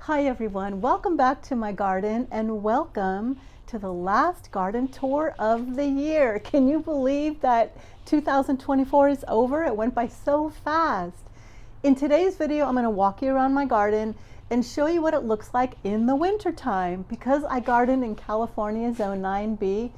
Hi everyone, welcome back to my garden and welcome to the last garden tour of the year. Can you believe that 2024 is over? It went by so fast. In today's video, I'm going to walk you around my garden and show you what it looks like in the winter time. Because I garden in California, Zone 9B,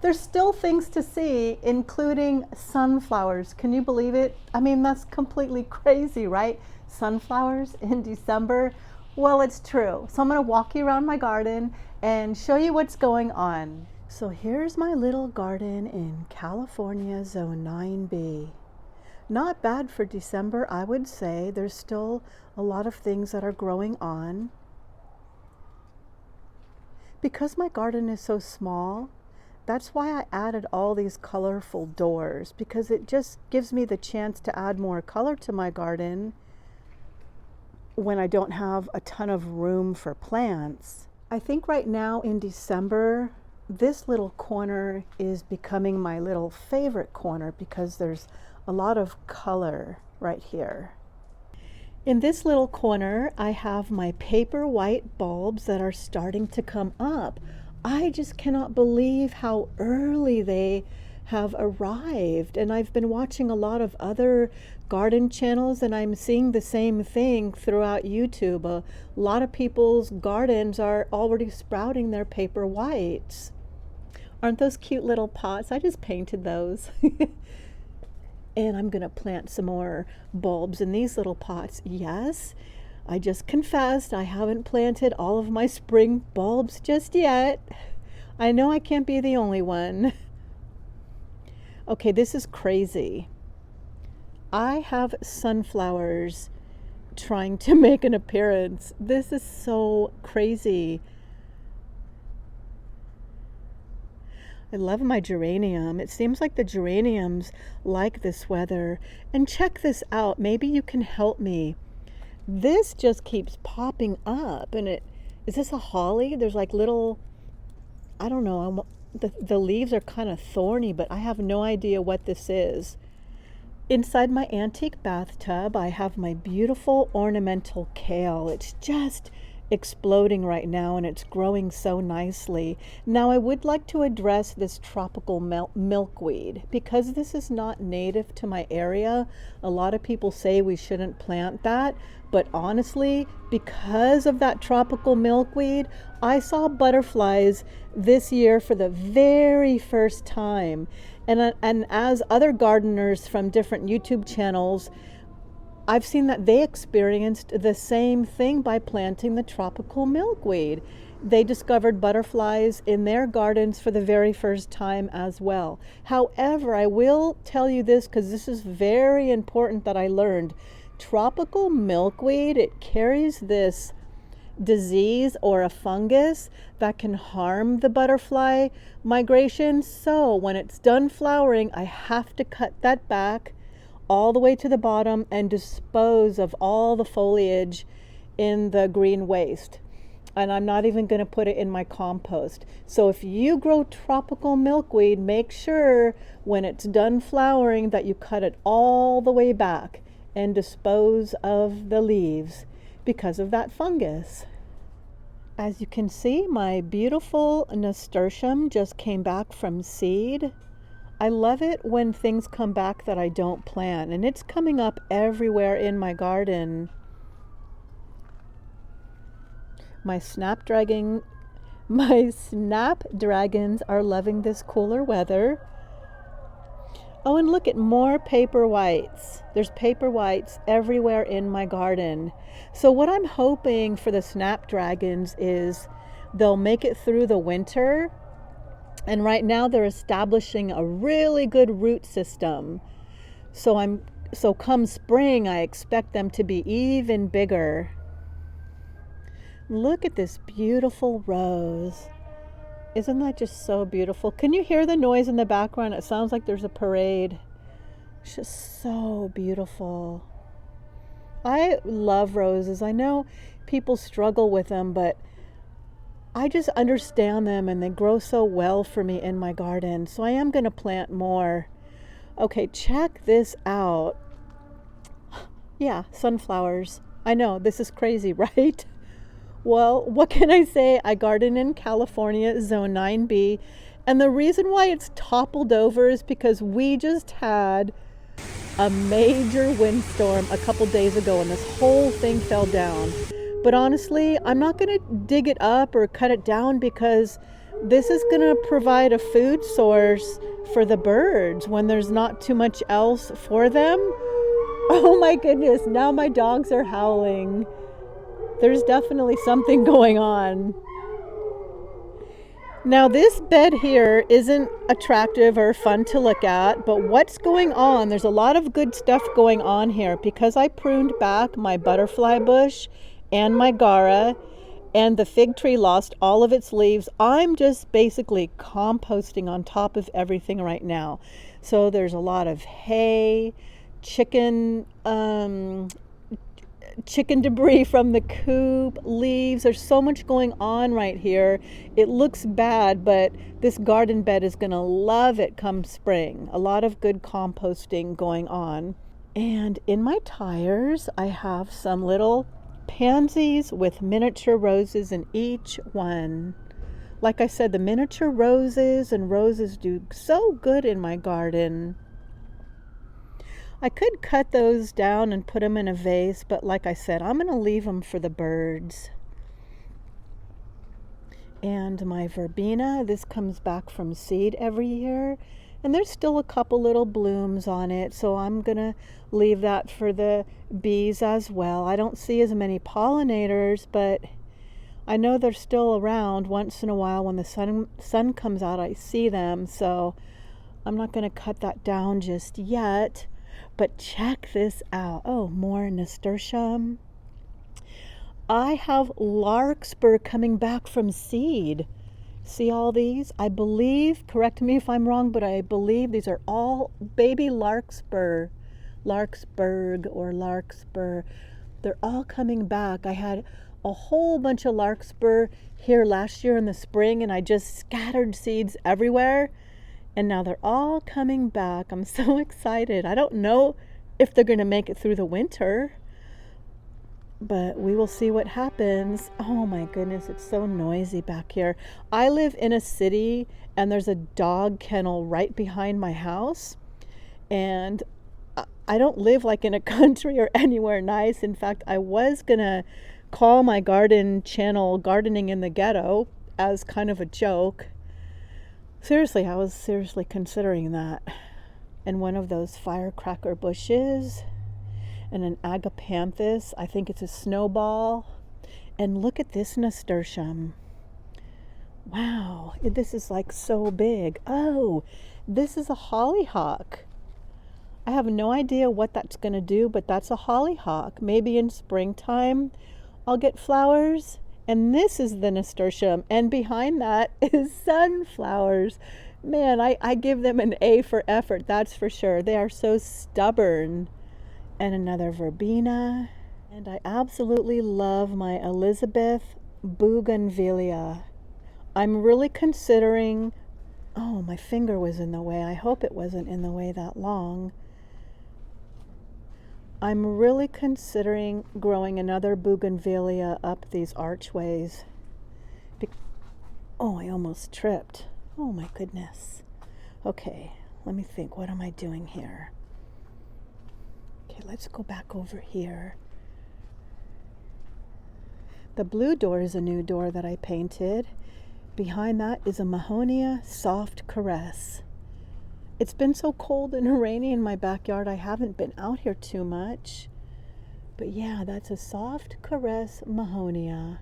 there's still things to see, including sunflowers. Can you believe it? I mean, that's completely crazy, right? Sunflowers in December. Well, it's true. So I'm going to walk you around my garden and show you what's going on. So here's my little garden in California, Zone 9B. Not bad for December, I would say. There's still a lot of things that are growing on. Because my garden is so small, that's why I added all these colorful doors, because it just gives me the chance to add more color to my garden when I don't have a ton of room for plants. I think right now in December, this little corner is becoming my little favorite corner because there's a lot of color right here. In this little corner, I have my paper white bulbs that are starting to come up. I just cannot believe how early they have arrived, and I've been watching a lot of other garden channels and I'm seeing the same thing throughout YouTube. A lot of people's gardens are already sprouting their paper whites. Aren't those cute little pots? I just painted those. And I'm gonna plant some more bulbs in these little pots. Yes, I just confessed I haven't planted all of my spring bulbs just yet. I know I can't be the only one. Okay, this is crazy. I have sunflowers trying to make an appearance. This is so crazy. I love my geranium. It seems like the geraniums like this weather. And check this out. Maybe you can help me. This just keeps popping up. And is this a holly? There's like little, I don't know. The leaves are kind of thorny, but I have no idea what this is. Inside my antique bathtub, I have my beautiful ornamental kale. It's just exploding right now and it's growing so nicely. Now I would like to address this tropical milkweed because this is not native to my area. A lot of people say we shouldn't plant that, but honestly, because of that tropical milkweed, I saw butterflies this year for the very first time. And as other gardeners from different YouTube channels, I've seen that they experienced the same thing by planting the tropical milkweed. They discovered butterflies in their gardens for the very first time as well. However, I will tell you this because this is very important that I learned. Tropical milkweed, it carries this disease or a fungus that can harm the butterfly migration. So when it's done flowering, I have to cut that back all the way to the bottom and dispose of all the foliage in the green waste. And I'm not even going to put it in my compost. So if you grow tropical milkweed, make sure when it's done flowering that you cut it all the way back and dispose of the leaves because of that fungus. As you can see, my beautiful nasturtium just came back from seed. I love it when things come back that I don't plant, and it's coming up everywhere in my garden. My snapdragons are loving this cooler weather. Oh, and look at more paper whites. There's paper whites everywhere in my garden. So what I'm hoping for the snapdragons is they'll make it through the winter. And right now they're establishing a really good root system. So come spring, I expect them to be even bigger. Look at this beautiful rose. Isn't that just so beautiful? Can you hear the noise in the background? It sounds like there's a parade. It's just so beautiful. I love roses. I know people struggle with them, but I just understand them and they grow so well for me in my garden. So I am going to plant more. Okay, check this out. Yeah, sunflowers. I know, this is crazy, right? Well, what can I say? I garden in California, Zone 9B, and the reason why it's toppled over is because we just had a major windstorm a couple days ago and this whole thing fell down. But honestly, I'm not going to dig it up or cut it down because this is going to provide a food source for the birds when there's not too much else for them. Oh my goodness, now my dogs are howling. There's definitely something going on. Now, this bed here isn't attractive or fun to look at, but what's going on? There's a lot of good stuff going on here because I pruned back my butterfly bush and my gara, and the fig tree lost all of its leaves. I'm just basically composting on top of everything right now. So there's a lot of hay, chicken debris from the coop, leaves. There's so much going on right here. It looks bad, but this garden bed is going to love it come spring. A lot of good composting going on. And in my tires, I have some little pansies with miniature roses in each one. Like I said, the miniature roses and roses do so good in my garden. I could cut those down and put them in a vase, but like I said, I'm going to leave them for the birds. And my verbena, this comes back from seed every year, and there's still a couple little blooms on it, so I'm going to leave that for the bees as well. I don't see as many pollinators, but I know they're still around. Once in a while when the sun comes out, I see them, so I'm not going to cut that down just yet. But check this out. Oh, more nasturtium. I have larkspur coming back from seed. See all these? I believe, correct me if I'm wrong, but I believe these are all baby larkspur. Larkspur or larkspur. They're all coming back. I had a whole bunch of larkspur here last year in the spring, and I just scattered seeds everywhere. And now they're all coming back. I'm so excited. I don't know if they're going to make it through the winter, but we will see what happens. Oh my goodness, it's so noisy back here. I live in a city and there's a dog kennel right behind my house. And I don't live like in a country or anywhere nice. In fact, I was going to call my garden channel Gardening in the Ghetto as kind of a joke. Seriously, I was seriously considering that. And one of those firecracker bushes and an agapanthus. I think it's a snowball. And look at this nasturtium. Wow, this is like so big. Oh, this is a hollyhock. I have no idea what that's going to do, but that's a hollyhock. Maybe in springtime I'll get flowers. And this is the nasturtium, and behind that is sunflowers. Man, I give them an A for effort, that's for sure. They are so stubborn. And another verbena. And I absolutely love my Elizabeth bougainvillea. I'm really considering, oh, my finger was in the way. I hope it wasn't in the way that long. I'm really considering growing another bougainvillea up these archways. Oh, I almost tripped. Oh my goodness. Okay, let me think. What am I doing here? Okay, let's go back over here. The blue door is a new door that I painted. Behind that is a Mahonia Soft Caress. It's been so cold and rainy in my backyard, I haven't been out here too much. But yeah, that's a Soft Caress Mahonia.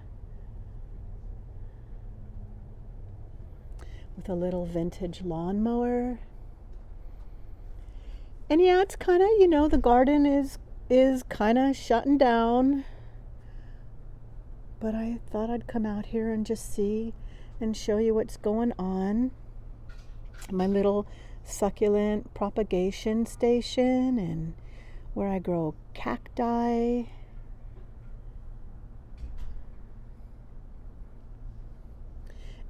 With a little vintage lawnmower. And yeah, it's kind of, the garden is kind of shutting down. But I thought I'd come out here and just see and show you what's going on. My little succulent propagation station and where I grow cacti.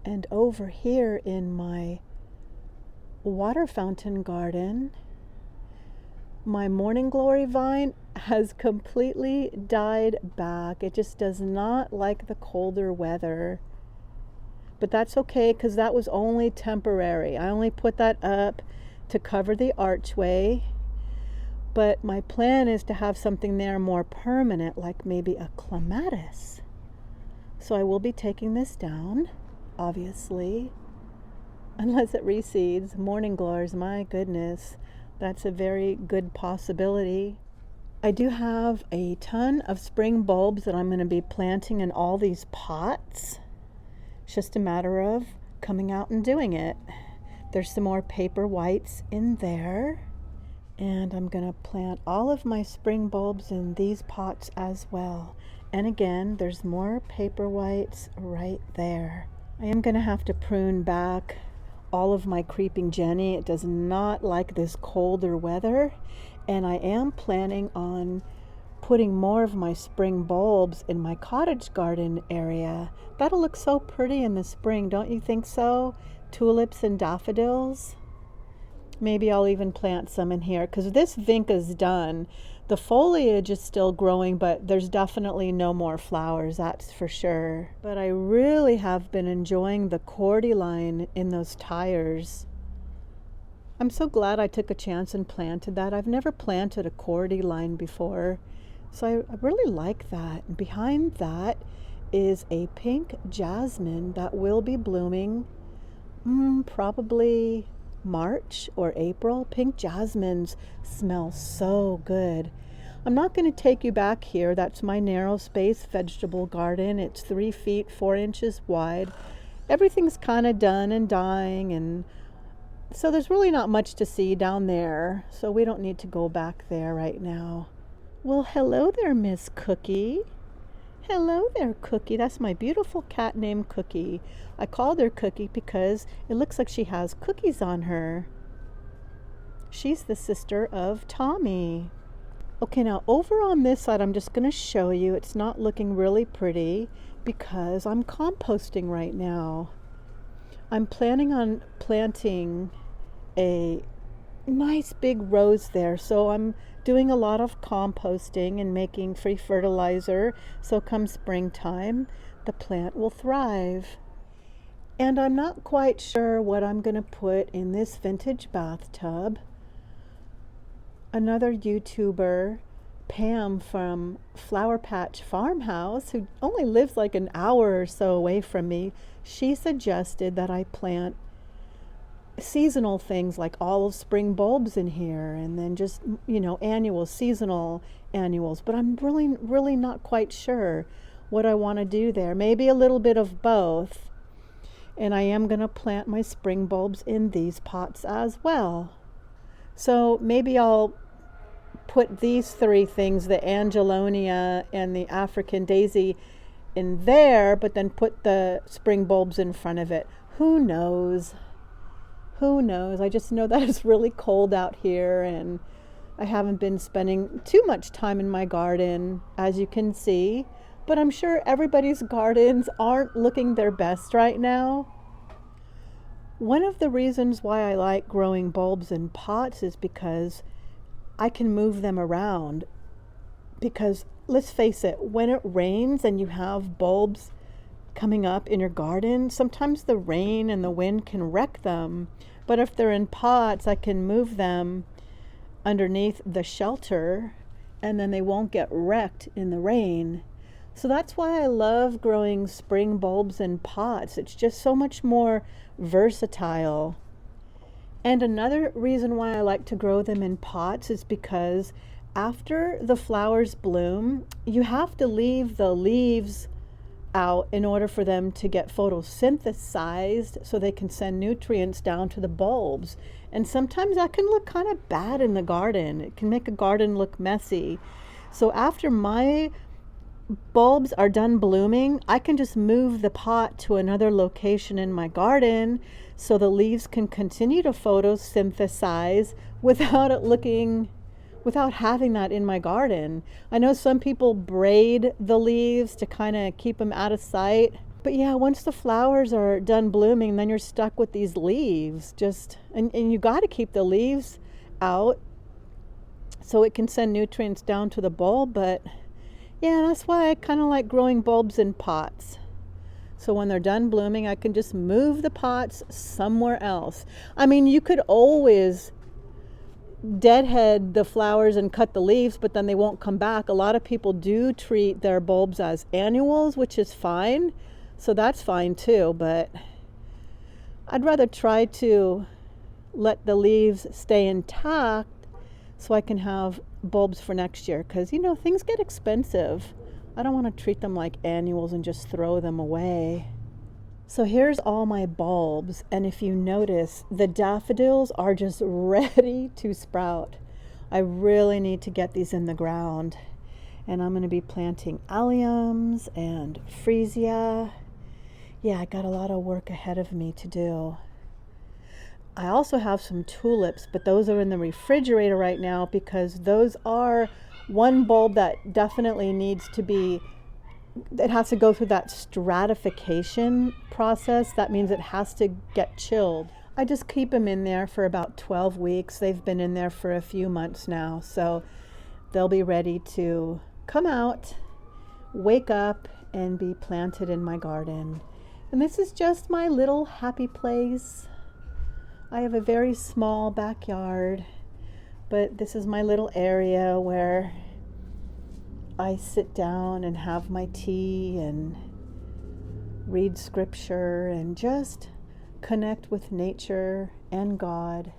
And over here in my water fountain garden, My morning glory vine has completely died back. It just does not like the colder weather. But that's okay because that was only temporary. I only put that up to cover the archway. But my plan is to have something there more permanent, like maybe a clematis. So I will be taking this down, obviously, unless it reseeds. Morning glories, my goodness, that's a very good possibility. I do have a ton of spring bulbs that I'm going to be planting in all these pots. It's just a matter of coming out and doing it. There's some more paper whites in there. And I'm going to plant all of my spring bulbs in these pots as well. And again, there's more paper whites right there. I am going to have to prune back all of my creeping Jenny. It does not like this colder weather. And I am planning on putting more of my spring bulbs in my cottage garden area. That'll look so pretty in the spring, don't you think so? Tulips and daffodils. Maybe I'll even plant some in here because this vinca's done. The foliage is still growing, but there's definitely no more flowers, that's for sure. But I really have been enjoying the cordyline in those tires. I'm so glad I took a chance and planted that. I've never planted a cordyline before, so I really like that. And behind that is a pink jasmine that will be blooming probably March or April. Pink jasmines smell so good. I'm not going to take you back here. That's my narrow space vegetable garden. It's 3 feet 4 inches wide. Everything's kind of done and dying, and so there's really not much to see down there, so we don't need to go back there right now. Well, hello there, Miss Cookie. Hello there, Cookie. That's my beautiful cat named Cookie. I called her Cookie because it looks like she has cookies on her. She's the sister of Tommy. Okay, now over on this side, I'm just going to show you. It's not looking really pretty because I'm composting right now. I'm planning on planting a nice big rose there, so I'm doing a lot of composting and making free fertilizer, so come springtime the plant will thrive. And I'm not quite sure what I'm going to put in this vintage bathtub. Another YouTuber, Pam from Flower Patch Farmhouse, who only lives like an hour or so away from me, she suggested that I plant seasonal things like olive spring bulbs in here, and then just, annual, seasonal annuals. But I'm really not quite sure what I want to do there. Maybe a little bit of both. And I am going to plant my spring bulbs in these pots as well. So maybe I'll put these 3 things, the Angelonia and the African daisy, in there, but then put the spring bulbs in front of it. Who knows? Who knows? I just know that it's really cold out here, and I haven't been spending too much time in my garden, as you can see. But I'm sure everybody's gardens aren't looking their best right now. One of the reasons why I like growing bulbs in pots is because I can move them around. Because let's face it, when it rains and you have bulbs coming up in your garden, sometimes the rain and the wind can wreck them. But if they're in pots, I can move them underneath the shelter and then they won't get wrecked in the rain. So that's why I love growing spring bulbs in pots. It's just so much more versatile. And another reason why I like to grow them in pots is because after the flowers bloom, you have to leave the leaves out in order for them to get photosynthesized so they can send nutrients down to the bulbs. And sometimes that can look kind of bad in the garden. It can make a garden look messy. So after my bulbs are done blooming, I can just move the pot to another location in my garden so the leaves can continue to photosynthesize without having that in my garden. I know some people braid the leaves to kind of keep them out of sight. But yeah, once the flowers are done blooming, then you're stuck with these leaves. And you got to keep the leaves out so it can send nutrients down to the bulb. But yeah, that's why I kind of like growing bulbs in pots. So when they're done blooming, I can just move the pots somewhere else. I mean, you could always deadhead the flowers and cut the leaves, but then they won't come back. A lot of people do treat their bulbs as annuals, which is fine. So that's fine too, but I'd rather try to let the leaves stay intact so I can have bulbs for next year, because you know, things get expensive. I don't want to treat them like annuals and just throw them away. So here's all my bulbs, and if you notice, the daffodils are just ready to sprout. I really need to get these in the ground, and I'm going to be planting alliums and freesia. Yeah, I got a lot of work ahead of me to do. I also have some tulips, but those are in the refrigerator right now because those are one bulb that definitely needs to be, it has to go through that stratification process. That means it has to get chilled. I just keep them in there for about 12 weeks. They've been in there for a few months now, so they'll be ready to come out, wake up, and be planted in my garden. And this is just my little happy place. I have a very small backyard, but this is my little area where I sit down and have my tea and read scripture and just connect with nature and God.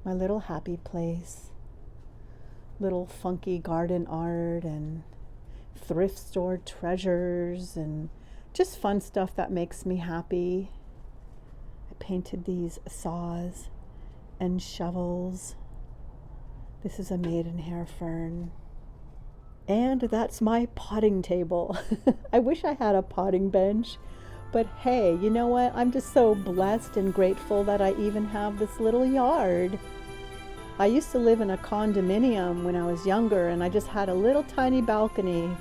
My little happy place. Little funky garden art and thrift store treasures and just fun stuff that makes me happy. I painted these saws and shovels. This is a maidenhair fern. And that's my potting table. I wish I had a potting bench, but hey, you know what? I'm just so blessed and grateful that I even have this little yard. I used to live in a condominium when I was younger, and I just had a little tiny balcony.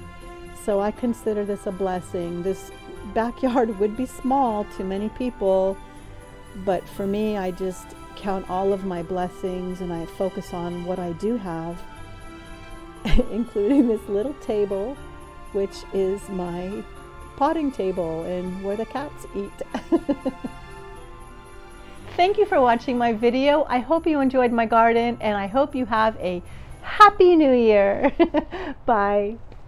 So I consider this a blessing. This backyard would be small to many people, but for me, I just count all of my blessings and I focus on what I do have, including this little table, which is my potting table and where the cats eat. Thank you for watching my video. I hope you enjoyed my garden, and I hope you have a happy new year. Bye.